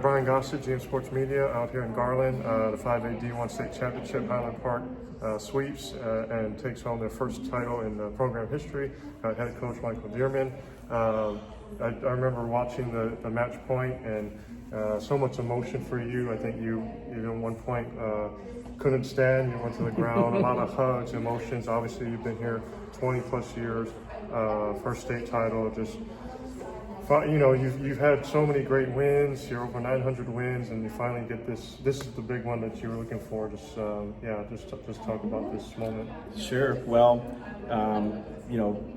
Brian Gossett, GM Sports Media, out here in Garland. The 5A D1 State Championship, Highland Park sweeps and takes home their first title in program history. Head coach Michael Dearman. I remember watching the match point and so much emotion for you. I think you at one point couldn't stand. You went to the ground. A lot of hugs, emotions. Obviously, you've been here 20 plus years. First state title. Just you've had so many great wins. You're over 900 wins, and you finally get this. This is the big one that you were looking for. Just talk about this moment. Sure. Well,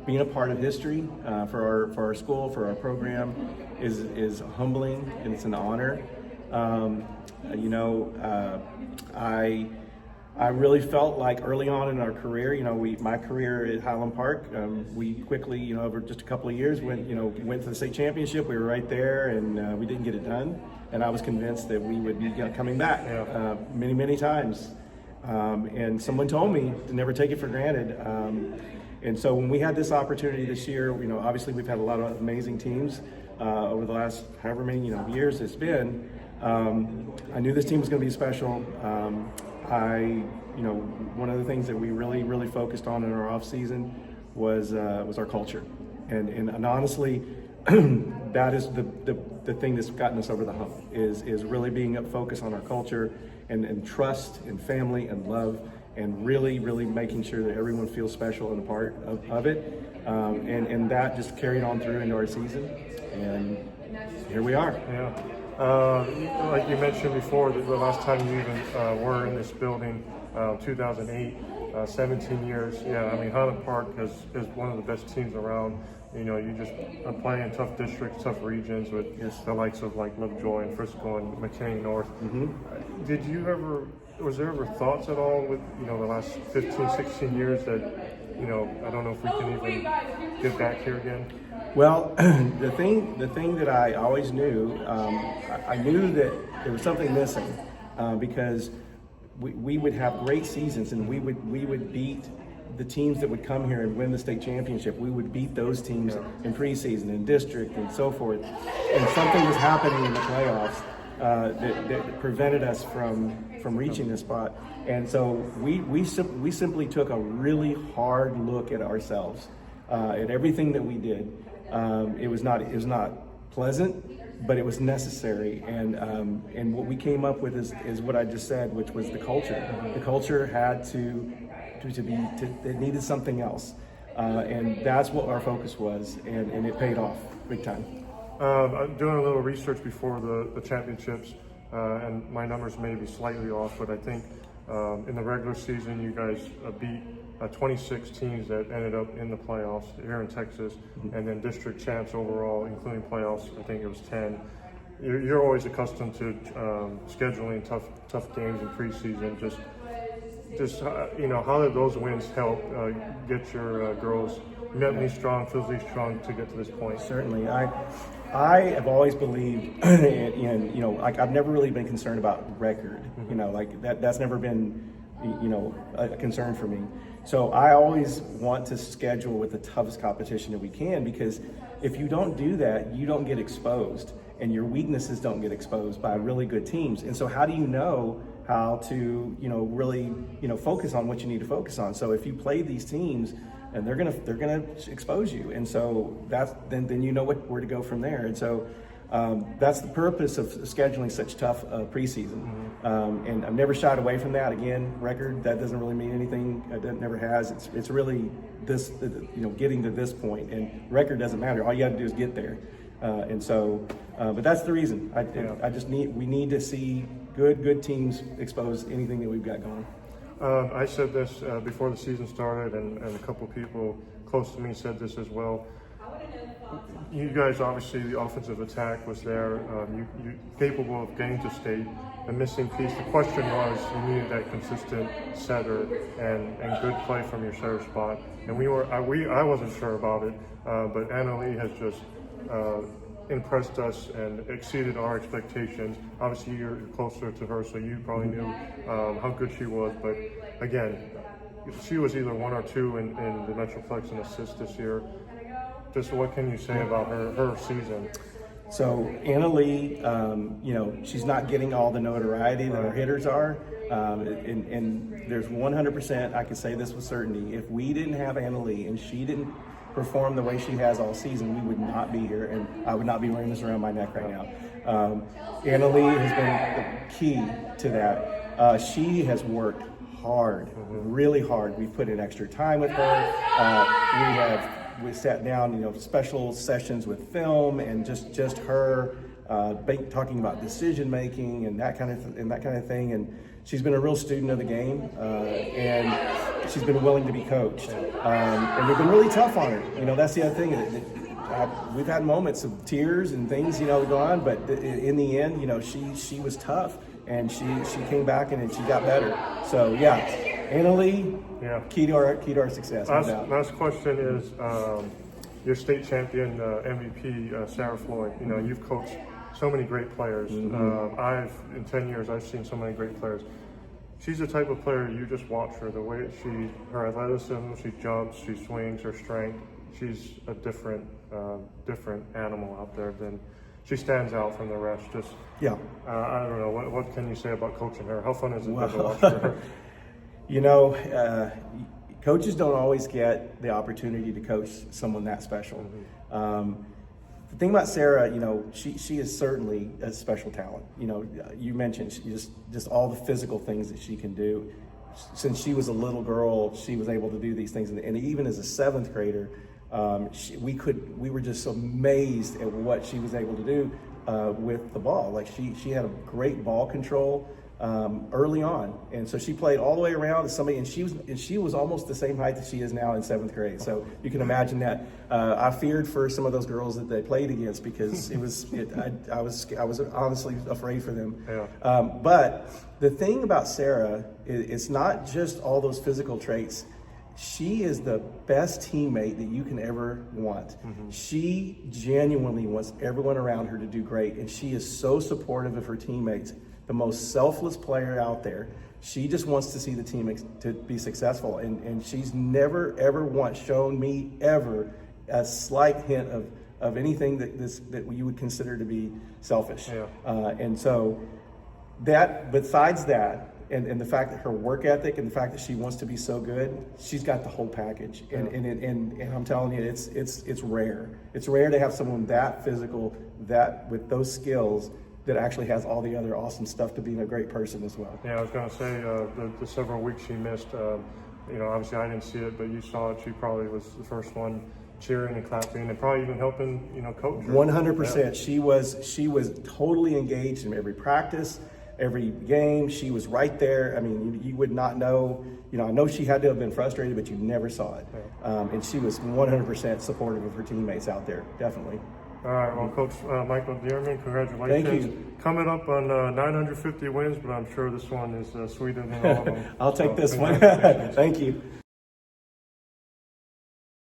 being a part of history for our school, for our program, is humbling and it's an honor. I really felt like early on in our career, my career at Highland Park, we quickly, over just a couple of years, went to the state championship. We were right there, and we didn't get it done. And I was convinced that we would be coming back many, many times. And someone told me to never take it for granted. And so when we had this opportunity this year, obviously we've had a lot of amazing teams over the last however many years it's been. I knew this team was going to be special. One of the things that we really focused on in our off season was our culture, and honestly, that is the thing that's gotten us over the hump is really being focused on our culture and trust and family and love, and really making sure that everyone feels special and a part of it, and that just carried on through into our season, and here we are. Yeah. Like you mentioned before, the last time you even were in this building, 2008, 17 years. Yeah, I mean, Highland Park is one of the best teams around. You just are playing in tough districts, tough regions with the likes of like Lovejoy and Frisco and McKinney North. Mm-hmm. Was there ever thoughts at all with, the last 15, 16 years that, I don't know if we can even get back here again? Well, the thing that I always knew, I knew that there was something missing because we would have great seasons, and we would beat the teams that would come here and win the state championship. We would beat those teams in preseason, in district, and so forth. And something was happening in the playoffs that prevented us from reaching this spot. And so we simply took a really hard look at ourselves, at everything that we did. It was not pleasant, but it was necessary. And what we came up with is what I just said, which was the culture. The culture had it needed something else, and that's what our focus was, and it paid off big time. I'm doing a little research before the championships, and my numbers may be slightly off, but I think in the regular season you guys beat 26 teams that ended up in the playoffs here in Texas, and then district champs overall, including playoffs. I think it was 10. You're always accustomed to scheduling tough games in preseason. Just how did those wins help get your girls mentally strong, physically strong to get to this point? Certainly, I have always believed in like I've never really been concerned about record. That's never been a concern for me. So I always want to schedule with the toughest competition that we can, because if you don't do that, you don't get exposed, and your weaknesses don't get exposed by really good teams. And so how do you know how to really focus on what you need to focus on? So if you play these teams, and they're gonna expose you, and so then you know where to go from there. And so that's the purpose of scheduling such tough preseason. And I've never shied away from that. Again, record, that doesn't really mean anything. That never has. It's really this, getting to this point, and record doesn't matter. All you have to do is get there. But that's the reason. We need to see good teams expose anything that we've got going. I said this before the season started, and a couple of people close to me said this as well. You guys, obviously, the offensive attack was there. You capable of getting to state. The missing piece, the question was, you needed that consistent setter and good play from your setter spot. And I wasn't sure about it, but Anna Lee has just impressed us and exceeded our expectations. Obviously, you're closer to her, so you probably knew how good she was. But again, she was either 1 or 2 in the Metroplex in assists this year. Just what can you say about her season? So Anna Lee, you know, she's not getting all the notoriety that our hitters are. And there's 100%, I can say this with certainty, if we didn't have Anna Lee and she didn't perform the way she has all season, we would not be here, and I would not be wearing this around my neck right now. Anna Lee has been the key to that. She has worked hard, really hard. We've put in extra time with her. We sat down, you know, special sessions with film and just her talking about decision making and that kind of thing. And she's been a real student of the game, and she's been willing to be coached. And we've been really tough on her. You know, that's the other thing. We've had moments of tears and things, you know, go on, but in the end, you know, she was tough, and she came back and she got better. So yeah, Anna Lee, key to our success. Last question is your state champion MVP Sarah Floyd. You know, you've coached so many great players. In 10 years, I've seen so many great players. She's the type of player you just watch her, the way her athleticism, she jumps, she swings, her strength. She's a different animal out there. She stands out from the rest. I don't know, what can you say about coaching her? How fun is it to watch her? You know, coaches don't always get the opportunity to coach someone that special. The thing about Sarah, you know, she is certainly a special talent. You know, you mentioned just all the physical things that she can do. Since she was a little girl, she was able to do these things, and even as a 7th grader, we were just so amazed at what she was able to do with the ball. Like she had a great ball control early on, and so she played all the way around as somebody, and she was almost the same height that she is now in 7th grade. So you can imagine that. I feared for some of those girls that they played against, because I was honestly afraid for them. But the thing about Sarah is it's not just all those physical traits. She is the best teammate that you can ever want. She genuinely wants everyone around her to do great, and she is so supportive of her teammates. The most selfless player out there. She just wants to see the team to be successful, and she's never ever once shown me ever a slight hint of anything that you would consider to be selfish. And so that, besides that, and the fact that her work ethic and the fact that she wants to be so good, she's got the whole package. And I'm telling you, it's rare. It's rare to have someone that physical, that with those skills, that actually has all the other awesome stuff to being a great person as well. Yeah, I was going to say the several weeks she missed, you know, obviously I didn't see it, but you saw it. She probably was the first one cheering and clapping and probably even helping, you know, coach her. 100%. She was totally engaged in every practice, every game. She was right there. I mean, you would not know. You know, I know she had to have been frustrated, but you never saw it. And she was 100% supportive of her teammates out there, definitely. All right, well, Coach Michael Dearman, congratulations. Thank you. Coming up on 950 wins, but I'm sure this one is sweeter than all of them. I'll take this one. Thank you.